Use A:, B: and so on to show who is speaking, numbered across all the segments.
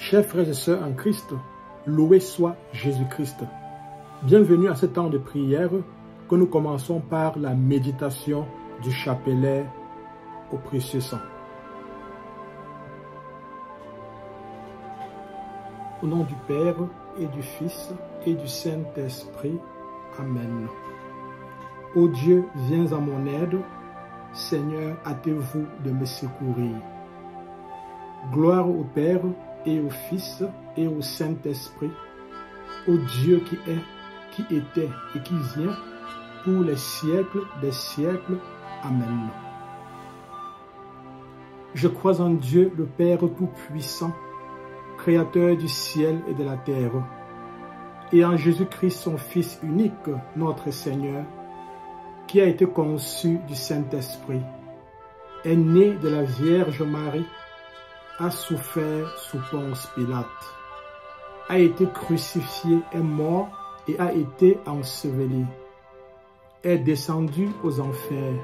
A: Chers frères et sœurs en Christ, loué soit Jésus-Christ. Bienvenue à ce temps de prière que nous commençons par la méditation du chapelet au précieux sang. Au nom du Père et du Fils et du Saint-Esprit. Amen. Ô Dieu, viens à mon aide. Seigneur, hâtez-vous de me secourir. Gloire au Père et au Fils et au Saint-Esprit, au Dieu qui est, qui était et qui vient, pour les siècles des siècles. Amen. Je crois en Dieu, le Père Tout-Puissant, Créateur du ciel et de la terre, et en Jésus-Christ, son Fils unique, notre Seigneur, qui a été conçu du Saint-Esprit, est né de la Vierge Marie, a souffert sous Ponce Pilate, a été crucifié, est mort et a été enseveli, est descendu aux enfers,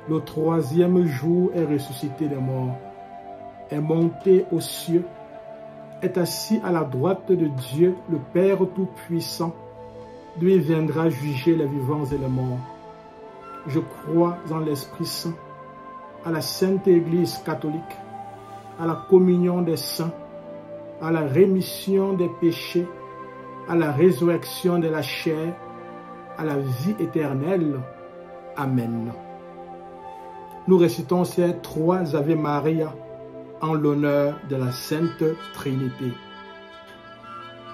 A: le troisième jour est ressuscité des morts, est monté aux cieux, est assis à la droite de Dieu, le Père Tout-Puissant, d'où il viendra juger les vivants et les morts. Je crois en l'Esprit Saint, à la Sainte Église catholique, à la communion des saints, à la rémission des péchés, à la résurrection de la chair, à la vie éternelle. Amen. Nous récitons ces trois Ave Maria en l'honneur de la Sainte Trinité.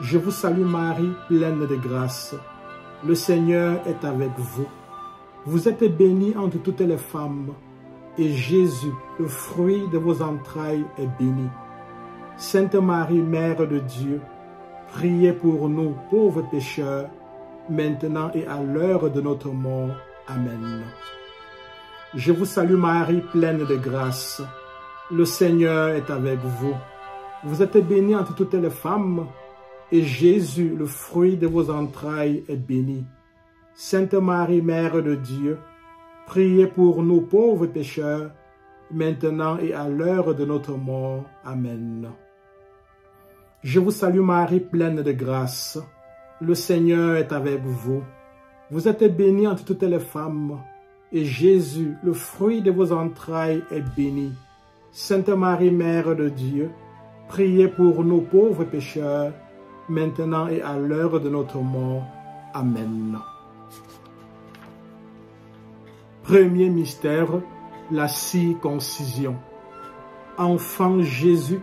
A: Je vous salue Marie, pleine de grâce. Le Seigneur est avec vous. Vous êtes bénie entre toutes les femmes, et Jésus, le fruit de vos entrailles, est béni. Sainte Marie, Mère de Dieu, priez pour nous, pauvres pécheurs, maintenant et à l'heure de notre mort. Amen. Je vous salue Marie, pleine de grâce. Le Seigneur est avec vous. Vous êtes bénie entre toutes les femmes, et Jésus, le fruit de vos entrailles, est béni. Sainte Marie, Mère de Dieu, priez pour nous pauvres pécheurs, maintenant et à l'heure de notre mort. Amen. Je vous salue Marie, pleine de grâce. Le Seigneur est avec vous. Vous êtes bénie entre toutes les femmes, et Jésus, le fruit de vos entrailles, est béni. Sainte Marie, Mère de Dieu, priez pour nous pauvres pécheurs, maintenant et à l'heure de notre mort. Amen. Premier mystère, la circoncision. Enfant Jésus,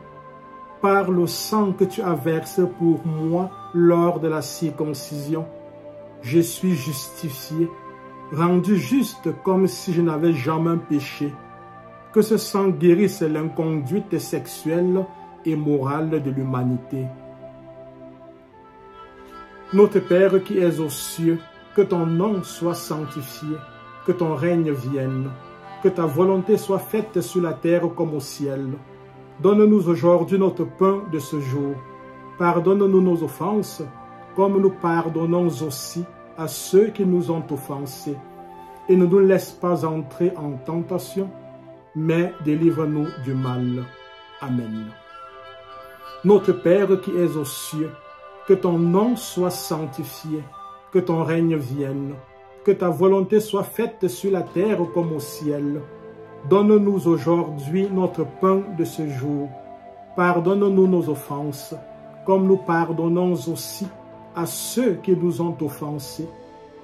A: par le sang que tu as versé pour moi lors de la circoncision, je suis justifié, rendu juste comme si je n'avais jamais péché. Que ce sang guérisse l'inconduite sexuelle et morale de l'humanité. Notre Père qui es aux cieux, que ton nom soit sanctifié, que ton règne vienne, que ta volonté soit faite sur la terre comme au ciel. Donne-nous aujourd'hui notre pain de ce jour. Pardonne-nous nos offenses, comme nous pardonnons aussi à ceux qui nous ont offensés. Et ne nous laisse pas entrer en tentation, mais délivre-nous du mal. Amen. Notre Père qui es aux cieux, que ton nom soit sanctifié, que ton règne vienne, que ta volonté soit faite sur la terre comme au ciel. Donne-nous aujourd'hui notre pain de ce jour. Pardonne-nous nos offenses, comme nous pardonnons aussi à ceux qui nous ont offensés.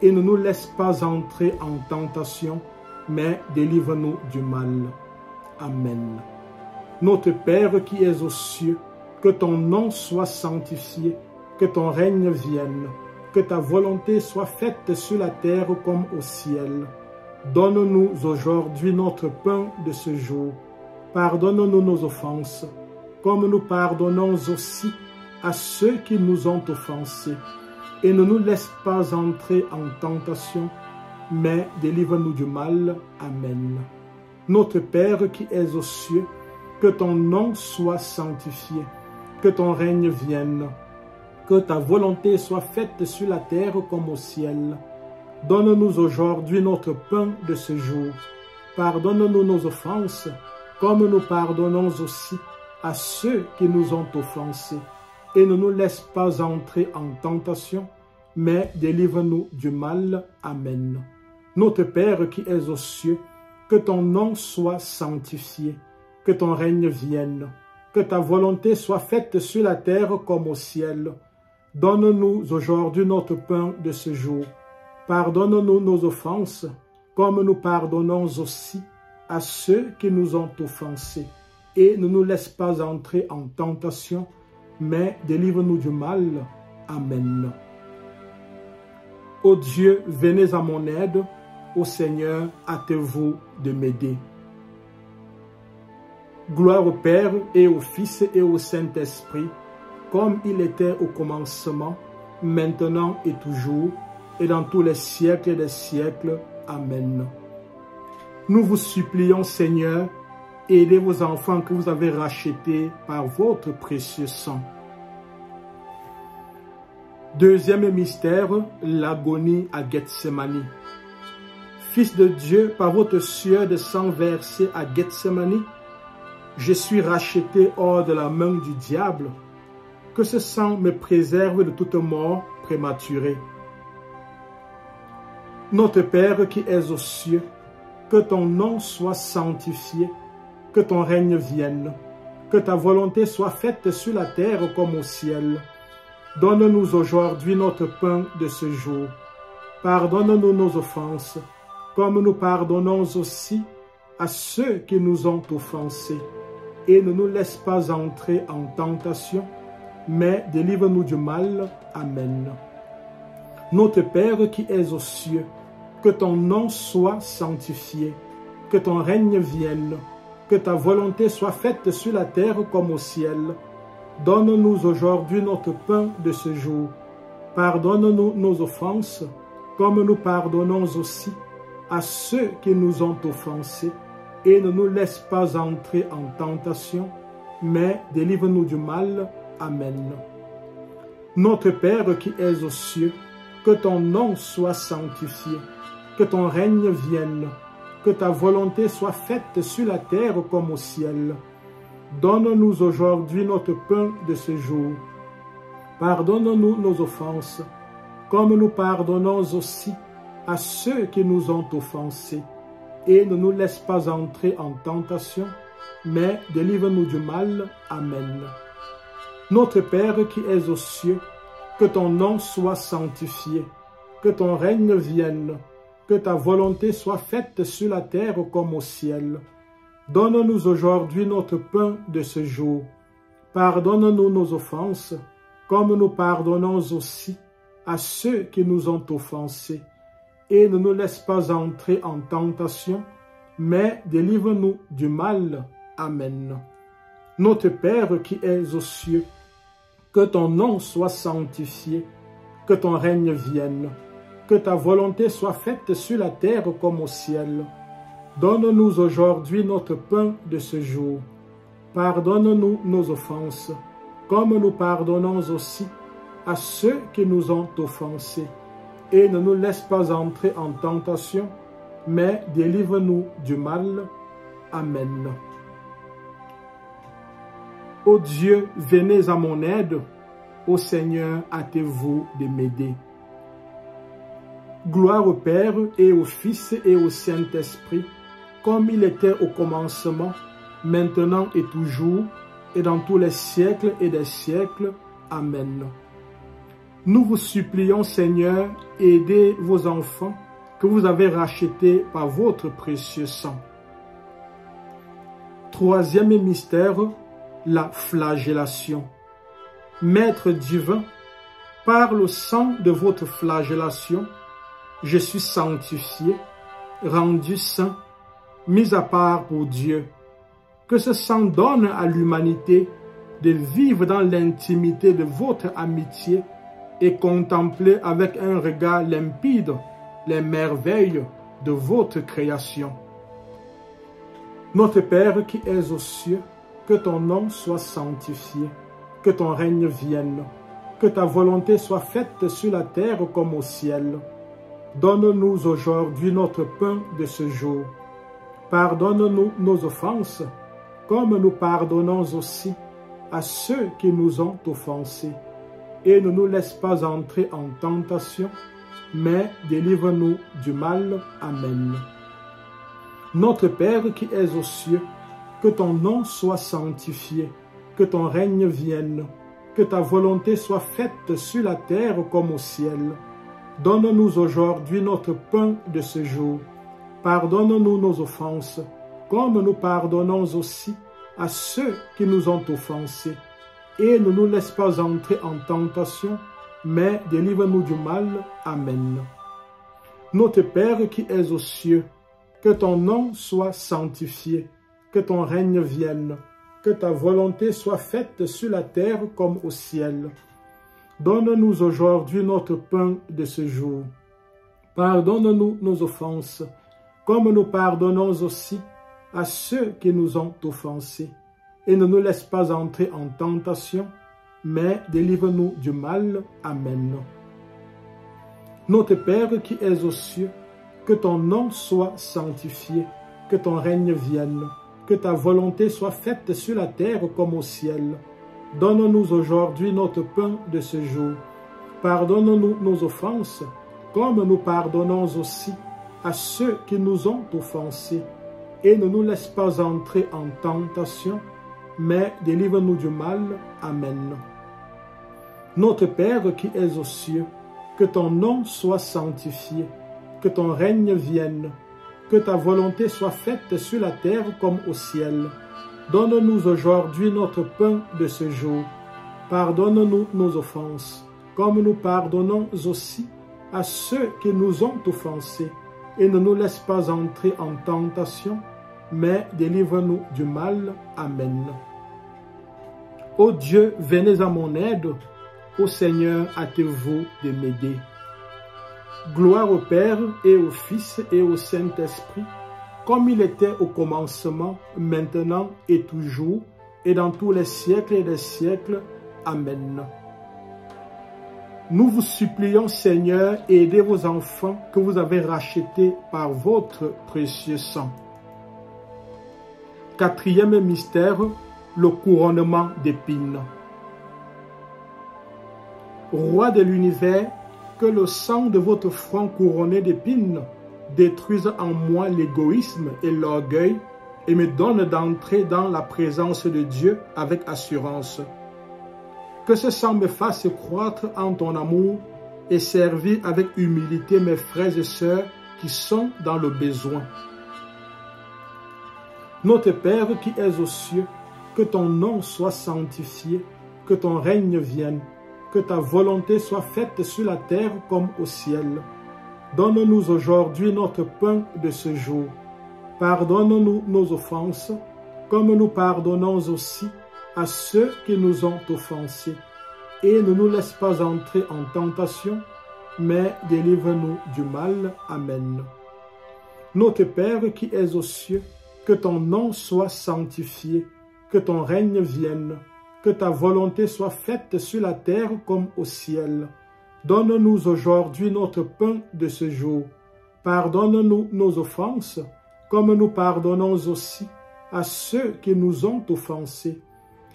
A: Et ne nous laisse pas entrer en tentation, mais délivre-nous du mal. Amen. Notre Père qui es aux cieux, que ton nom soit sanctifié, que ton règne vienne, que ta volonté soit faite sur la terre comme au ciel. Donne-nous aujourd'hui notre pain de ce jour. Pardonne-nous nos offenses, comme nous pardonnons aussi à ceux qui nous ont offensés. Et ne nous laisse pas entrer en tentation, mais délivre-nous du mal. Amen. Notre Père qui es aux cieux, que ton nom soit sanctifié, que ton règne vienne, que ta volonté soit faite sur la terre comme au ciel. Donne-nous aujourd'hui notre pain de ce jour. Pardonne-nous nos offenses, comme nous pardonnons aussi à ceux qui nous ont offensés, et ne nous laisse pas entrer en tentation, mais délivre-nous du mal. Amen. Notre Père qui es aux cieux, que ton nom soit sanctifié, que ton règne vienne, que ta volonté soit faite sur la terre comme au ciel. Donne-nous aujourd'hui notre pain de ce jour. Pardonne-nous nos offenses, comme nous pardonnons aussi à ceux qui nous ont offensés. Et ne nous laisse pas entrer en tentation, mais délivre-nous du mal. Amen. Ô Dieu, venez à mon aide. Ô Seigneur, hâtez-vous de m'aider. Gloire au Père et au Fils et au Saint-Esprit, comme il était au commencement, maintenant et toujours, et dans tous les siècles des siècles. Amen. Nous vous supplions, Seigneur, aidez vos enfants que vous avez rachetés par votre précieux sang. Deuxième mystère, l'agonie à Gethsémani. Fils de Dieu, par votre sueur de sang versé à Gethsémani, je suis racheté hors de la main du diable. Que ce sang me préserve de toute mort prématurée. Notre Père qui es aux cieux, que ton nom soit sanctifié, que ton règne vienne, que ta volonté soit faite sur la terre comme au ciel. Donne-nous aujourd'hui notre pain de ce jour. Pardonne-nous nos offenses, comme nous pardonnons aussi à ceux qui nous ont offensés. Et ne nous laisse pas entrer en tentation, mais délivre-nous du mal. Amen. Notre Père qui es aux cieux, que ton nom soit sanctifié, que ton règne vienne, que ta volonté soit faite sur la terre comme au ciel. Donne-nous aujourd'hui notre pain de ce jour. Pardonne-nous nos offenses, comme nous pardonnons aussi à ceux qui nous ont offensés. Et ne nous laisse pas entrer en tentation, mais délivre-nous du mal. Amen. Notre Père qui es aux cieux, que ton nom soit sanctifié, que ton règne vienne, que ta volonté soit faite sur la terre comme au ciel. Donne-nous aujourd'hui notre pain de ce jour. Pardonne-nous nos offenses, comme nous pardonnons aussi à ceux qui nous ont offensés. Et ne nous laisse pas entrer en tentation, mais délivre-nous du mal. Amen. Notre Père qui es aux cieux, que ton nom soit sanctifié, que ton règne vienne, que ta volonté soit faite sur la terre comme au ciel. Donne-nous aujourd'hui notre pain de ce jour. Pardonne-nous nos offenses, comme nous pardonnons aussi à ceux qui nous ont offensés. Et ne nous laisse pas entrer en tentation, mais délivre-nous du mal. Amen. Notre Père qui es aux cieux, que ton nom soit sanctifié, que ton règne vienne, que ta volonté soit faite sur la terre comme au ciel. Donne-nous aujourd'hui notre pain de ce jour. Pardonne-nous nos offenses, comme nous pardonnons aussi à ceux qui nous ont offensés. Et ne nous laisse pas entrer en tentation, mais délivre-nous du mal. Amen. Ô Dieu, venez à mon aide. Ô Seigneur, hâtez-vous de m'aider. Gloire au Père et au Fils et au Saint-Esprit, comme il était au commencement, maintenant et toujours, et dans tous les siècles et des siècles. Amen. Nous vous supplions, Seigneur, aidez vos enfants que vous avez rachetés par votre précieux sang. Troisième mystère, la flagellation. Maître divin, par le sang de votre flagellation, je suis sanctifié, rendu saint, mis à part pour Dieu. Que ce sang donne à l'humanité de vivre dans l'intimité de votre amitié et contempler avec un regard limpide les merveilles de votre création. Notre Père qui es aux cieux, que ton nom soit sanctifié, que ton règne vienne, que ta volonté soit faite sur la terre comme au ciel. Donne-nous aujourd'hui notre pain de ce jour. Pardonne-nous nos offenses, comme nous pardonnons aussi à ceux qui nous ont offensés. Et ne nous laisse pas entrer en tentation, mais délivre-nous du mal. Amen. Notre Père qui es aux cieux, que ton nom soit sanctifié, que ton règne vienne, que ta volonté soit faite sur la terre comme au ciel. Donne-nous aujourd'hui notre pain de ce jour. Pardonne-nous nos offenses, comme nous pardonnons aussi à ceux qui nous ont offensés. Et ne nous laisse pas entrer en tentation, mais délivre-nous du mal. Amen. Notre Père qui es aux cieux, que ton nom soit sanctifié, que ton règne vienne, que ta volonté soit faite sur la terre comme au ciel. Donne-nous aujourd'hui notre pain de ce jour. Pardonne-nous nos offenses, comme nous pardonnons aussi à ceux qui nous ont offensés. Et ne nous laisse pas entrer en tentation, mais délivre-nous du mal. Amen. Notre Père qui es aux cieux, que ton nom soit sanctifié, que ton règne vienne, que ta volonté soit faite sur la terre comme au ciel. Donne-nous aujourd'hui notre pain de ce jour. Pardonne-nous nos offenses, comme nous pardonnons aussi à ceux qui nous ont offensés. Et ne nous laisse pas entrer en tentation, mais délivre-nous du mal. Amen. Notre Père qui es aux cieux, que ton nom soit sanctifié, que ton règne vienne, que ta volonté soit faite sur la terre comme au ciel. Donne-nous aujourd'hui notre pain de ce jour. Pardonne-nous nos offenses, comme nous pardonnons aussi à ceux qui nous ont offensés. Et ne nous laisse pas entrer en tentation, mais délivre-nous du mal. Amen. Ô Dieu, venez à mon aide. Ô Seigneur, hâtez-vous de m'aider. Gloire au Père et au Fils et au Saint-Esprit, comme il était au commencement, maintenant et toujours, et dans tous les siècles des siècles. Amen. Nous vous supplions, Seigneur, aidez vos enfants que vous avez rachetés par votre précieux sang. Quatrième mystère, le couronnement d'épines. Roi de l'univers, que le sang de votre front couronné d'épines détruise en moi l'égoïsme et l'orgueil et me donne d'entrer dans la présence de Dieu avec assurance. Que ce sang me fasse croître en ton amour et servir avec humilité mes frères et sœurs qui sont dans le besoin. Notre Père qui es aux cieux, que ton nom soit sanctifié, que ton règne vienne, que ta volonté soit faite sur la terre comme au ciel. Donne-nous aujourd'hui notre pain de ce jour. Pardonne-nous nos offenses, comme nous pardonnons aussi à ceux qui nous ont offensés. Et ne nous laisse pas entrer en tentation, mais délivre-nous du mal. Amen. Notre Père qui es aux cieux, que ton nom soit sanctifié, que ton règne vienne, que ta volonté soit faite sur la terre comme au ciel. Donne-nous aujourd'hui notre pain de ce jour. Pardonne-nous nos offenses, comme nous pardonnons aussi à ceux qui nous ont offensés.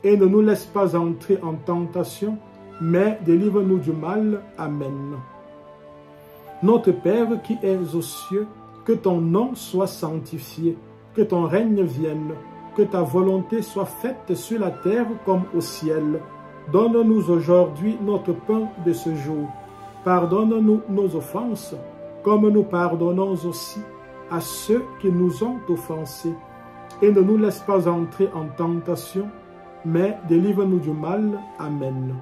A: Et ne nous laisse pas entrer en tentation, mais délivre-nous du mal. Amen. Notre Père qui es aux cieux, que ton nom soit sanctifié, que ton règne vienne, que ta volonté soit faite sur la terre comme au ciel. Donne-nous aujourd'hui notre pain de ce jour. Pardonne-nous nos offenses, comme nous pardonnons aussi à ceux qui nous ont offensés. Et ne nous laisse pas entrer en tentation, mais délivre-nous du mal. Amen.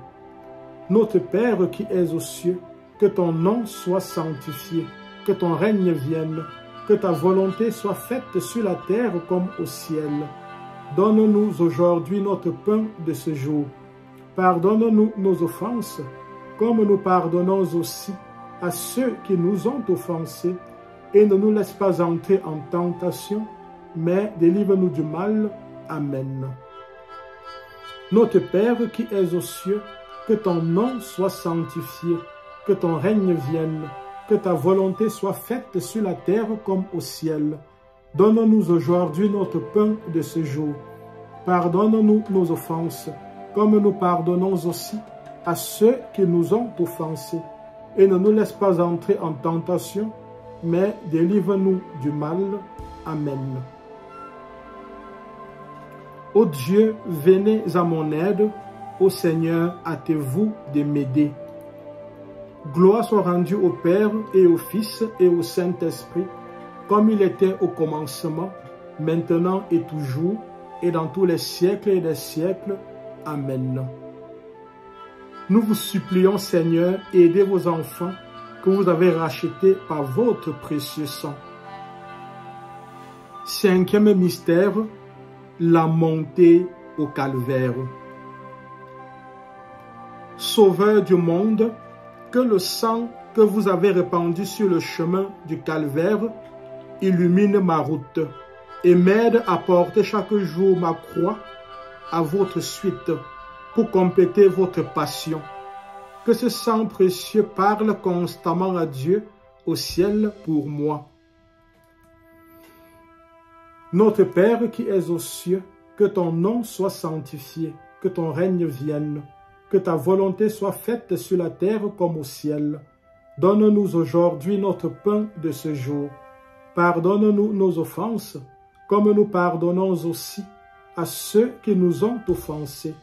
A: Notre Père qui es aux cieux, que ton nom soit sanctifié, que ton règne vienne, que ta volonté soit faite sur la terre comme au ciel. Donne-nous aujourd'hui notre pain de ce jour. Pardonne-nous nos offenses, comme nous pardonnons aussi à ceux qui nous ont offensés. Et ne nous laisse pas entrer en tentation, mais délivre-nous du mal. Amen. Notre Père qui es aux cieux, que ton nom soit sanctifié, que ton règne vienne, que ta volonté soit faite sur la terre comme au ciel. Donne-nous aujourd'hui notre pain de ce jour. Pardonne-nous nos offenses, comme nous pardonnons aussi à ceux qui nous ont offensés. Et ne nous laisse pas entrer en tentation, mais délivre-nous du mal. Amen. Ô Dieu, venez à mon aide. Ô Seigneur, hâtez-vous de m'aider. Gloire soit rendue au Père et au Fils et au Saint-Esprit, comme il était au commencement, maintenant et toujours, et dans tous les siècles et des siècles. Amen. Nous vous supplions, Seigneur, aidez vos enfants que vous avez rachetés par votre précieux sang. Cinquième mystère, la montée au calvaire. Sauveur du monde, que le sang que vous avez répandu sur le chemin du calvaire illumine ma route et m'aide à porter chaque jour ma croix à votre suite pour compléter votre passion. Que ce sang précieux parle constamment à Dieu au ciel pour moi. Notre Père qui es aux cieux, que ton nom soit sanctifié, que ton règne vienne, que ta volonté soit faite sur la terre comme au ciel. Donne-nous aujourd'hui notre pain de ce jour. Pardonne-nous nos offenses, comme nous pardonnons aussi à ceux qui nous ont offensés.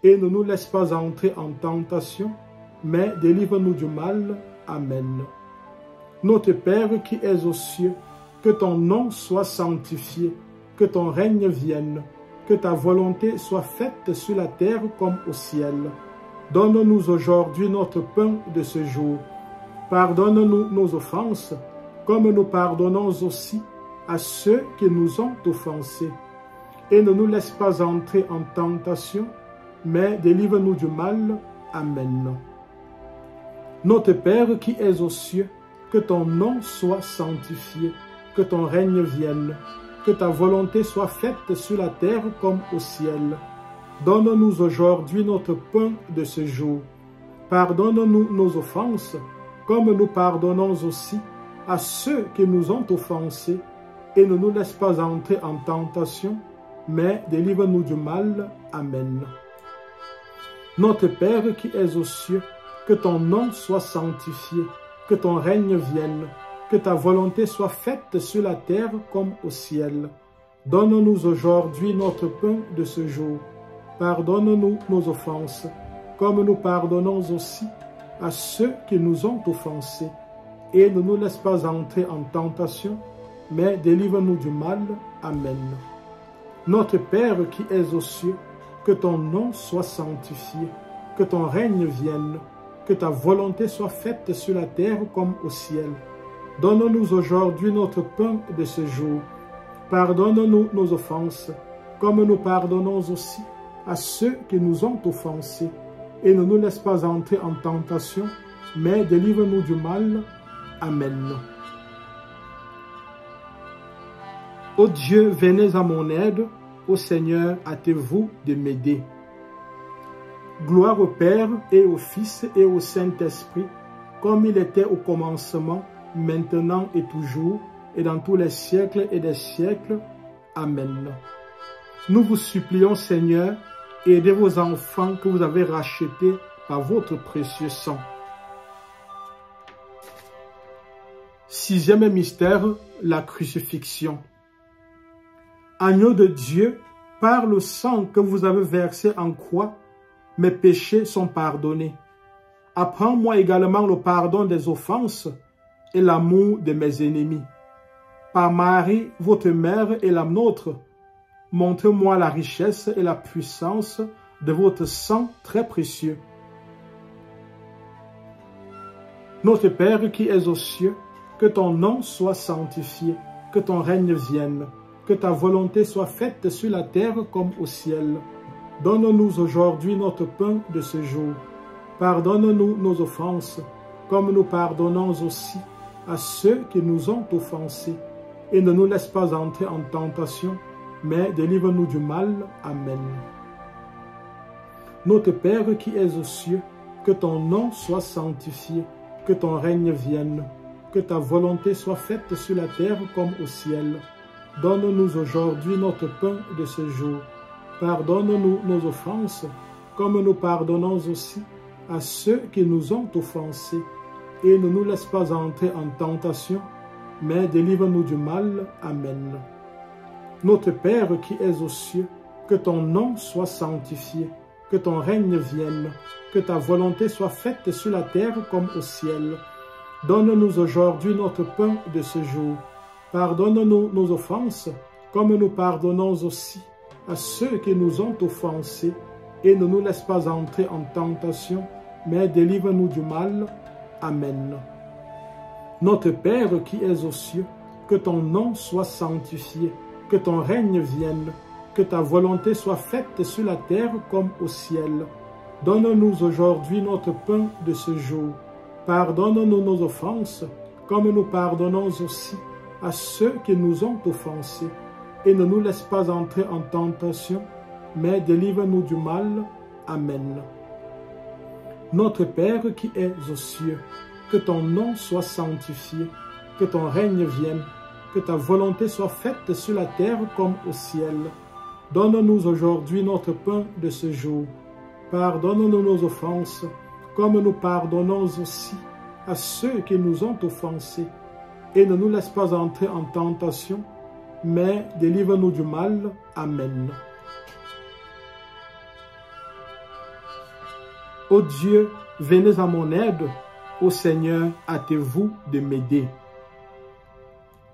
A: Et ne nous laisse pas entrer en tentation, mais délivre-nous du mal. Amen. Notre Père qui es aux cieux, que ton nom soit sanctifié, que ton règne vienne, que ta volonté soit faite sur la terre comme au ciel. Donne-nous aujourd'hui notre pain de ce jour. Pardonne-nous nos offenses, comme nous pardonnons aussi à ceux qui nous ont offensés. Et ne nous laisse pas entrer en tentation, mais délivre-nous du mal. Amen. Notre Père qui es aux cieux, que ton nom soit sanctifié, que ton règne vienne, que ta volonté soit faite sur la terre comme au ciel. Donne-nous aujourd'hui notre pain de ce jour. Pardonne-nous nos offenses, comme nous pardonnons aussi à ceux qui nous ont offensés. Et ne nous laisse pas entrer en tentation, mais délivre-nous du mal. Amen. Notre Père qui es aux cieux, que ton nom soit sanctifié, que ton règne vienne, que ta volonté soit faite sur la terre comme au ciel. Donne-nous aujourd'hui notre pain de ce jour. Pardonne-nous nos offenses, comme nous pardonnons aussi à ceux qui nous ont offensés. Et ne nous laisse pas entrer en tentation, mais délivre-nous du mal. Amen. Notre Père qui es aux cieux, que ton nom soit sanctifié, que ton règne vienne, que ta volonté soit faite sur la terre comme au ciel. Donne-nous aujourd'hui notre pain de ce jour. Pardonne-nous nos offenses, comme nous pardonnons aussi à ceux qui nous ont offensés. Et ne nous laisse pas entrer en tentation, mais délivre-nous du mal. Amen. Ô Dieu, venez à mon aide. Ô Seigneur, hâtez-vous de m'aider. Gloire au Père et au Fils et au Saint-Esprit, comme il était au commencement, maintenant et toujours, et dans tous les siècles et des siècles. Amen. Nous vous supplions, Seigneur, aidez vos enfants que vous avez rachetés par votre précieux sang. Sixième mystère, la crucifixion. Agneau de Dieu, par le sang que vous avez versé en croix, mes péchés sont pardonnés. Apprends-moi également le pardon des offenses et l'amour de mes ennemis. Par Marie, votre mère et la nôtre, montre-moi la richesse et la puissance de votre sang très précieux. Notre Père qui es aux cieux, que ton nom soit sanctifié, que ton règne vienne, que ta volonté soit faite sur la terre comme au ciel. Donne-nous aujourd'hui notre pain de ce jour. Pardonne-nous nos offenses, comme nous pardonnons aussi à ceux qui nous ont offensés. Et ne nous laisse pas entrer en tentation, mais délivre-nous du mal. Amen. Notre Père qui es aux cieux, que ton nom soit sanctifié, que ton règne vienne, que ta volonté soit faite sur la terre comme au ciel. Donne-nous aujourd'hui notre pain de ce jour. Pardonne-nous nos offenses, comme nous pardonnons aussi à ceux qui nous ont offensés. Et ne nous laisse pas entrer en tentation, mais délivre-nous du mal. Amen. Notre Père qui es aux cieux, que ton nom soit sanctifié, que ton règne vienne, que ta volonté soit faite sur la terre comme au ciel. Donne-nous aujourd'hui notre pain de ce jour. Pardonne-nous nos offenses, comme nous pardonnons aussi à ceux qui nous ont offensés, et ne nous laisse pas entrer en tentation, mais délivre-nous du mal. Amen. Notre Père qui es aux cieux, que ton nom soit sanctifié, que ton règne vienne, que ta volonté soit faite sur la terre comme au ciel. Donne-nous aujourd'hui notre pain de ce jour. Pardonne-nous nos offenses, comme nous pardonnons aussi à ceux qui nous ont offensés. Et ne nous laisse pas entrer en tentation, mais délivre-nous du mal. Amen. Notre Père qui es aux cieux, que ton nom soit sanctifié, que ton règne vienne, que ta volonté soit faite sur la terre comme au ciel. Donne-nous aujourd'hui notre pain de ce jour. Pardonne-nous nos offenses, comme nous pardonnons aussi à ceux qui nous ont offensés. Et ne nous laisse pas entrer en tentation, mais délivre-nous du mal. Amen. Ô Dieu, venez à mon aide. Ô Seigneur, hâtez-vous de m'aider.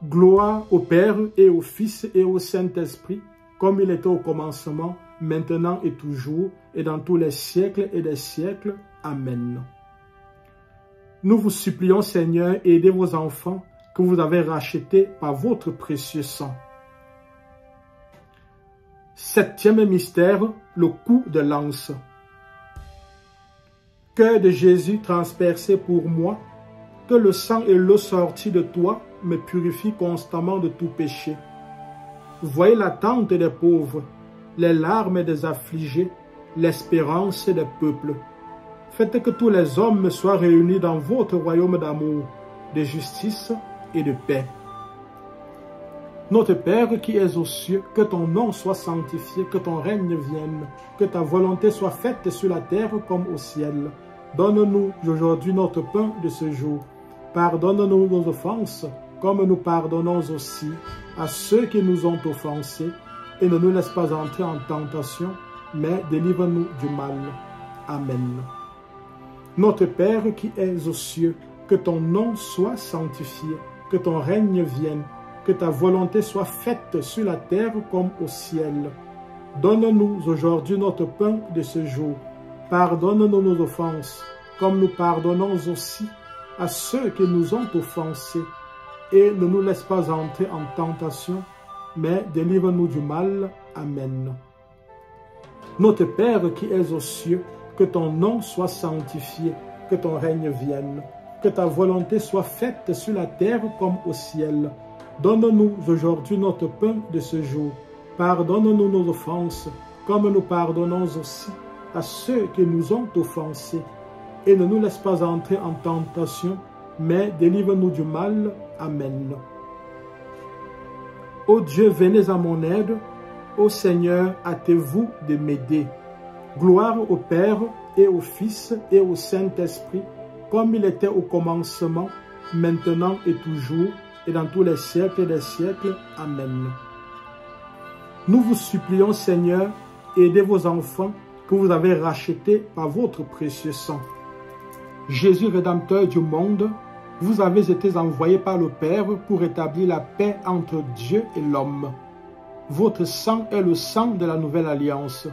A: Gloire au Père et au Fils et au Saint-Esprit, comme il était au commencement, maintenant et toujours, et dans tous les siècles et des siècles. Amen. Nous vous supplions, Seigneur, aidez vos enfants que vous avez rachetés par votre précieux sang. Septième mystère, le coup de lance. Cœur de Jésus transpercé pour moi, que le sang et l'eau sortis de toi me purifient constamment de tout péché. Voyez l'attente des pauvres, les larmes des affligés, l'espérance des peuples. Faites que tous les hommes soient réunis dans votre royaume d'amour, de justice et de paix. Notre Père qui es aux cieux, que ton nom soit sanctifié, que ton règne vienne, que ta volonté soit faite sur la terre comme au ciel. Donne-nous aujourd'hui notre pain de ce jour. Pardonne-nous nos offenses, comme nous pardonnons aussi à ceux qui nous ont offensés, et ne nous laisse pas entrer en tentation, mais délivre-nous du mal. Amen. Notre Père qui es aux cieux, que ton nom soit sanctifié, que ton règne vienne, que ta volonté soit faite sur la terre comme au ciel. Donne-nous aujourd'hui notre pain de ce jour. Pardonne-nous nos offenses, comme nous pardonnons aussi à ceux qui nous ont offensés, et ne nous laisse pas entrer en tentation, mais délivre-nous du mal. Amen. Notre Père qui es aux cieux, que ton nom soit sanctifié, que ton règne vienne, que ta volonté soit faite sur la terre comme au ciel. Donne-nous aujourd'hui notre pain de ce jour. Pardonne-nous nos offenses, comme nous pardonnons aussi à ceux qui nous ont offensés. Et ne nous laisse pas entrer en tentation, mais délivre-nous du mal. Amen. Ô Dieu, venez à mon aide. Ô Seigneur, hâtez-vous de m'aider. Gloire au Père et au Fils et au Saint-Esprit, comme il était au commencement, maintenant et toujours, et dans tous les siècles des siècles. Amen. Nous vous supplions, Seigneur, aidez vos enfants que vous avez rachetés par votre précieux sang. Jésus, Rédempteur du monde, vous avez été envoyé par le Père pour établir la paix entre Dieu et l'homme. Votre sang est le sang de la nouvelle alliance.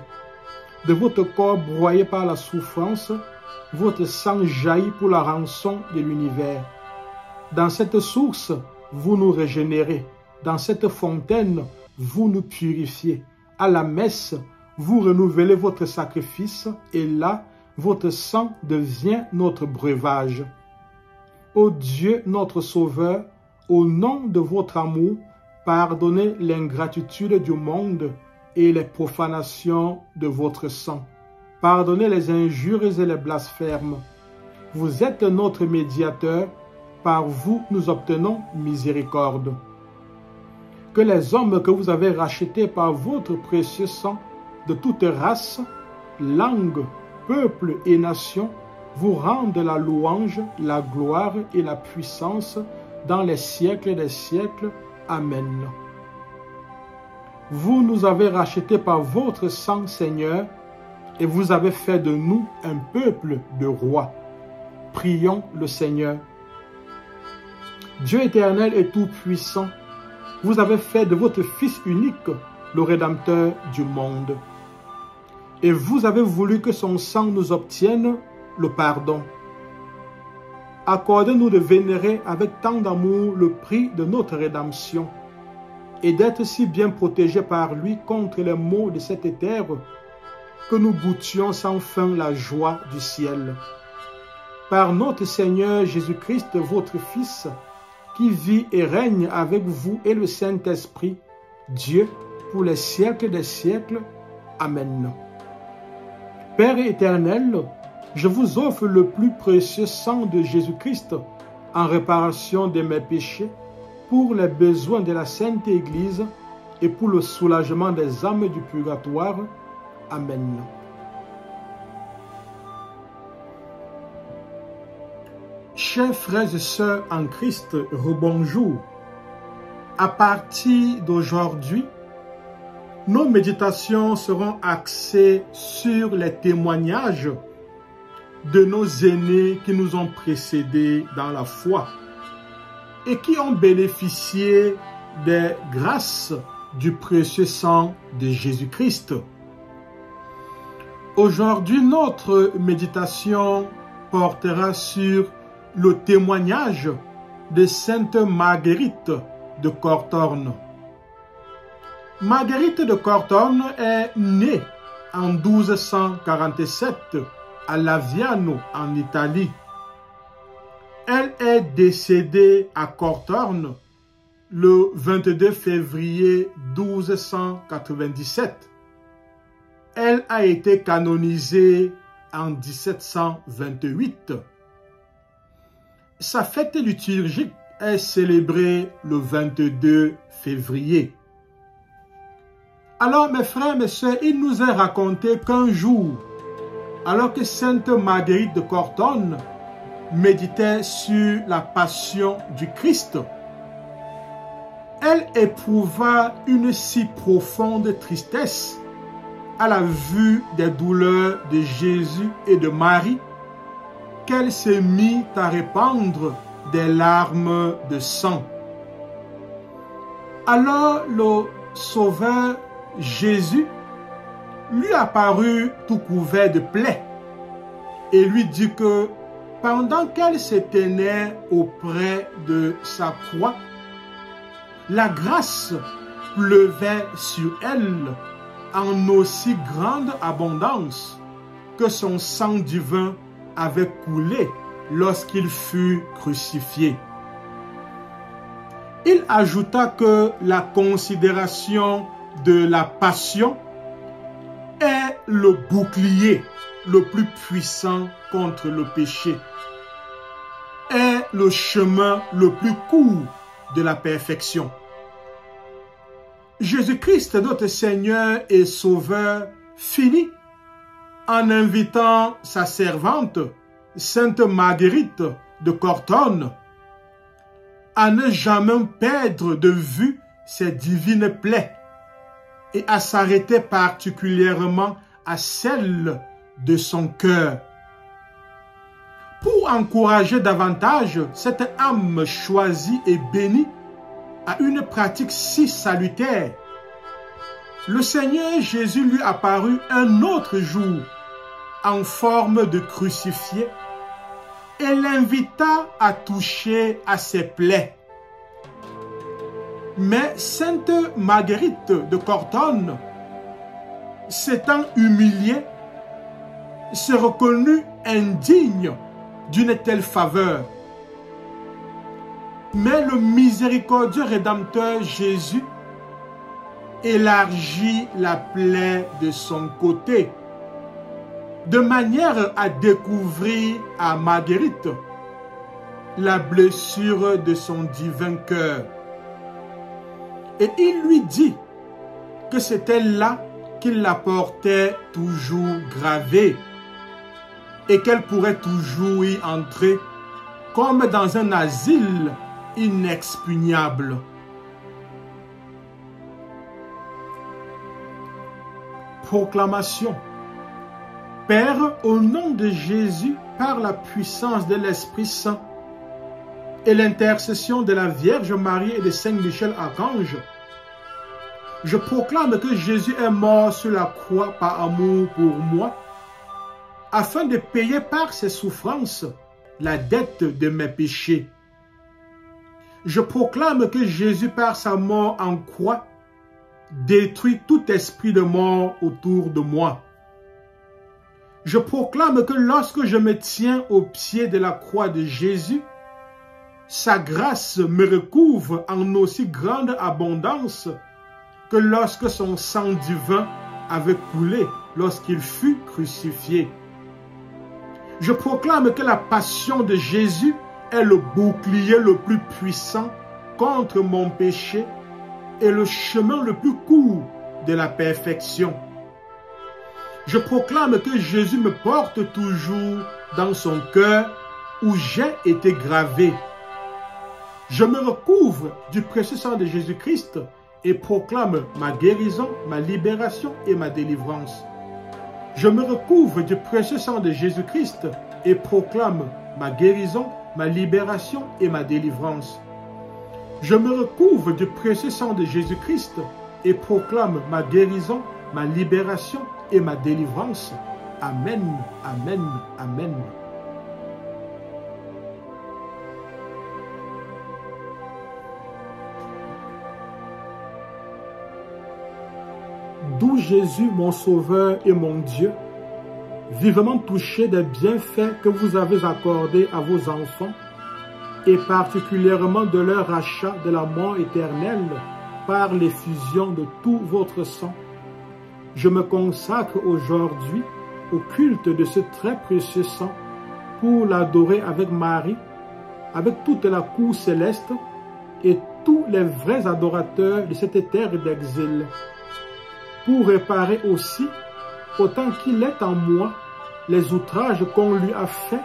A: De votre corps broyé par la souffrance, votre sang jaillit pour la rançon de l'univers. Dans cette source, vous nous régénérez. Dans cette fontaine, vous nous purifiez. À la messe, vous renouvelez votre sacrifice et là, votre sang devient notre breuvage. Ô Dieu, notre Sauveur, au nom de votre amour, pardonnez l'ingratitude du monde et les profanations de votre sang. Pardonnez les injures et les blasphèmes. Vous êtes notre médiateur, par vous nous obtenons miséricorde. Que les hommes que vous avez rachetés par votre précieux sang de toute race, langue, peuple et nation vous rendent la louange, la gloire et la puissance dans les siècles des siècles. Amen. Vous nous avez rachetés par votre sang, Seigneur, et vous avez fait de nous un peuple de rois. Prions le Seigneur. Dieu éternel et tout-puissant, vous avez fait de votre Fils unique le Rédempteur du monde. Et vous avez voulu que son sang nous obtienne le pardon. Accordez-nous de vénérer avec tant d'amour le prix de notre rédemption et d'être si bien protégés par lui contre les maux de cette terre que nous goûtions sans fin la joie du ciel. Par notre Seigneur Jésus-Christ, votre Fils, qui vit et règne avec vous et le Saint-Esprit, Dieu, pour les siècles des siècles. Amen. Père éternel, je vous offre le plus précieux sang de Jésus-Christ en réparation de mes péchés, pour les besoins de la Sainte Église et pour le soulagement des âmes du purgatoire. Amen. Chers frères et sœurs en Christ, rebonjour. À partir d'aujourd'hui, nos méditations seront axées sur les témoignages de nos aînés qui nous ont précédés dans la foi et qui ont bénéficié des grâces du précieux sang de Jésus-Christ. Aujourd'hui, notre méditation portera sur le témoignage de Sainte Marguerite de Cortone. Marguerite de Cortone est née en 1247 à Laviano, en Italie. Elle est décédée à Cortone le 22 février 1297. Elle a été canonisée en 1728. Sa fête liturgique est célébrée le 22 février. Alors, mes frères, mes sœurs, il nous est raconté qu'un jour, alors que Sainte Marguerite de Cortone méditait sur la passion du Christ, elle éprouva une si profonde tristesse à la vue des douleurs de Jésus et de Marie qu'elle se mit à répandre des larmes de sang. Alors le Sauveur Jésus lui apparut tout couvert de plaies et lui dit que pendant qu'elle se tenait auprès de sa croix, la grâce pleuvait sur elle en aussi grande abondance que son sang divin avait coulé lorsqu'il fut crucifié. Il ajouta que la considération de la passion est le bouclier le plus puissant contre le péché, est le chemin le plus court de la perfection. Jésus-Christ, notre Seigneur et Sauveur, finit en invitant sa servante, Sainte Marguerite de Cortone, à ne jamais perdre de vue ses divines plaies et à s'arrêter particulièrement à celle de son cœur. Pour encourager davantage cette âme choisie et bénie à une pratique si salutaire, le Seigneur Jésus lui apparut un autre jour en forme de crucifié et l'invita à toucher à ses plaies. Mais Sainte Marguerite de Cortone, s'étant humiliée, se reconnut indigne d'une telle faveur. Mais le miséricordieux Rédempteur Jésus élargit la plaie de son côté, de manière à découvrir à Marguerite la blessure de son divin cœur. Et il lui dit que c'était là qu'il la portait toujours gravée et qu'elle pourrait toujours y entrer comme dans un asile inexpugnable. Proclamation. Père, au nom de Jésus, par la puissance de l'Esprit Saint et l'intercession de la Vierge Marie et de Saint Michel Archange, je proclame que Jésus est mort sur la croix par amour pour moi, afin de payer par ses souffrances la dette de mes péchés. Je proclame que Jésus, par sa mort en croix, détruit tout esprit de mort autour de moi. Je proclame que lorsque je me tiens au pied de la croix de Jésus, sa grâce me recouvre en aussi grande abondance que lorsque son sang divin avait coulé lorsqu'il fut crucifié. Je proclame que la passion de Jésus est le bouclier le plus puissant contre mon péché et le chemin le plus court de la perfection. Je proclame que Jésus me porte toujours dans son cœur où j'ai été gravé. Je me recouvre du précieux sang de Jésus-Christ et proclame ma guérison, ma libération et ma délivrance. Je me recouvre du précieux sang de Jésus-Christ et proclame ma guérison, ma libération et ma délivrance. Je me recouvre du précieux sang de Jésus-Christ et proclame ma guérison, ma libération et ma délivrance. Amen, amen, amen. D'où Jésus, mon Sauveur et mon Dieu, vivement touché des bienfaits que vous avez accordés à vos enfants, et particulièrement de leur rachat de la mort éternelle par l'effusion de tout votre sang, je me consacre aujourd'hui au culte de ce très précieux sang pour l'adorer avec Marie, avec toute la cour céleste et tous les vrais adorateurs de cette terre d'exil, pour réparer aussi, autant qu'il est en moi, les outrages qu'on lui a faits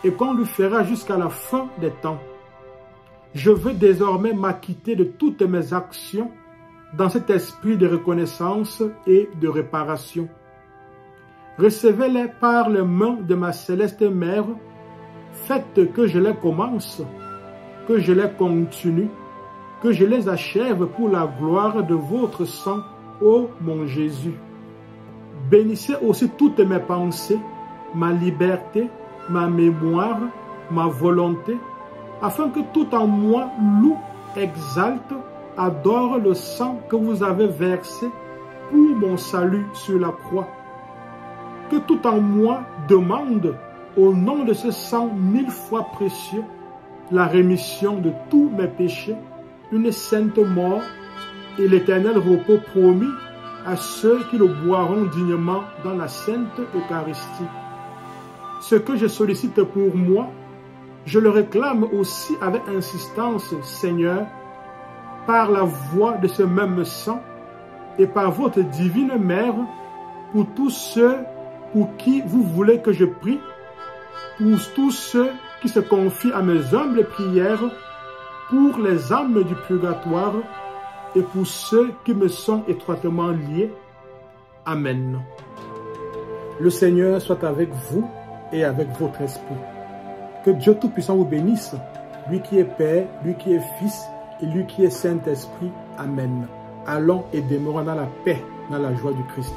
A: et qu'on lui fera jusqu'à la fin des temps. Je veux désormais m'acquitter de toutes mes actions dans cet esprit de reconnaissance et de réparation. Recevez-les par les mains de ma céleste Mère, faites que je les commence, que je les continue, que je les achève pour la gloire de votre sang, ô mon Jésus. Bénissez aussi toutes mes pensées, ma liberté, ma mémoire, ma volonté, afin que tout en moi loue, exalte, adore le sang que vous avez versé pour mon salut sur la croix. Que tout en moi demande, au nom de ce sang 1000 fois précieux, la rémission de tous mes péchés, une sainte mort et l'éternel repos promis à ceux qui le boiront dignement dans la sainte Eucharistie. Ce que je sollicite pour moi, je le réclame aussi avec insistance, Seigneur, par la voix de ce même sang et par votre divine Mère, pour tous ceux pour qui vous voulez que je prie, pour tous ceux qui se confient à mes humbles prières, pour les âmes du purgatoire et pour ceux qui me sont étroitement liés. Amen. Le Seigneur soit avec vous et avec votre esprit. Que Dieu Tout-Puissant vous bénisse, lui qui est Père, lui qui est Fils et lui qui est Saint-Esprit. Amen. Allons et demeurons dans la paix, dans la joie du Christ.